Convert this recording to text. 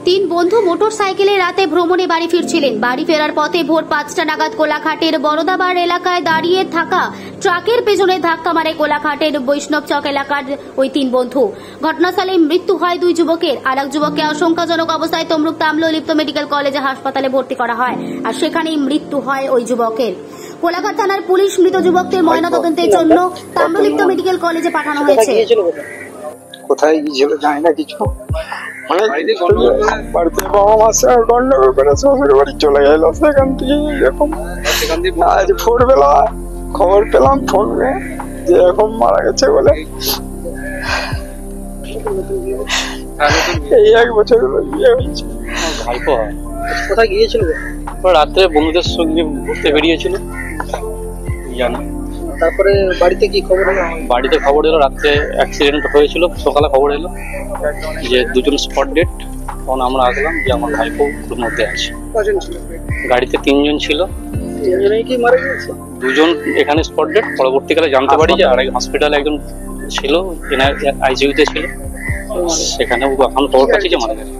তিন বন্ধু মোটরসাইকেলে রাতে ভ্রমণে বাড়ি ফিরছিলেন। বাড়ি ফেরার পথে ভোর ৫টা নাগাদ কোলাঘাটের বরদাবার এলাকায় দাঁড়িয়ে থাকা ট্রাকের পেছনে ধাক্কা মারে কোলাঘাটের বৈষ্ণব চক এলাকার ওই তিন বন্ধু। ঘটনাস্থলে মৃত্যু হয় দুই যুবকের। আর এক যুবককে আশঙ্কাজনক অবস্থায় তমলুক তাম্রলিপ্ত মেডিকেল কলেজে হাসপাতালে ভর্তি করা হয়, আর সেখানেই মৃত্যু হয় ওই যুবকের। কোলাঘাট থানার পুলিশ মৃত যুবকদের ময়নাতদন্তের জন্য তাম্রলিপ্ত মেডিকেল কলেজে পাঠানো হয়েছে। কোথায় গিয়েছিল জানি না কিছু, বাড়িতে বাবা মার সঙ্গে গন্ডগোল করে শ্বশুর বাড়ি চলে গেল। সেখান থেকে এরকম আজ ভোরবেলা খবর পেলাম ফোনে যে এরকম মারা গেছে বলে। এই 1 বছর হলো বিয়ে হয়েছে। কোথায় গিয়েছিল? রাত্রে বন্ধুদের সঙ্গে ঘুরতে বেরিয়েছিল জানো। তারপরে বাড়িতে কি খবর এলো? বাড়িতে খবর এলো রাত্রে অ্যাক্সিডেন্ট হয়েছিল। সকালে খবর এলো যে দুজন স্পট ডেড। তখন আমরা আসলাম যে আমার ভাইপো ওর মধ্যে আছে। কজন ছিল গাড়িতে? 3 জন ছিল। 3 জনেই কি মারা গেছে? 2 জন এখানে স্পট ডেড। পরবর্তীকালে জানতে পারি যে আরেক হসপিটালে একজন ছিল, আইসিইউতে ছিল, সেখানে এখন খবর পাচ্ছি যে মারা গেছে।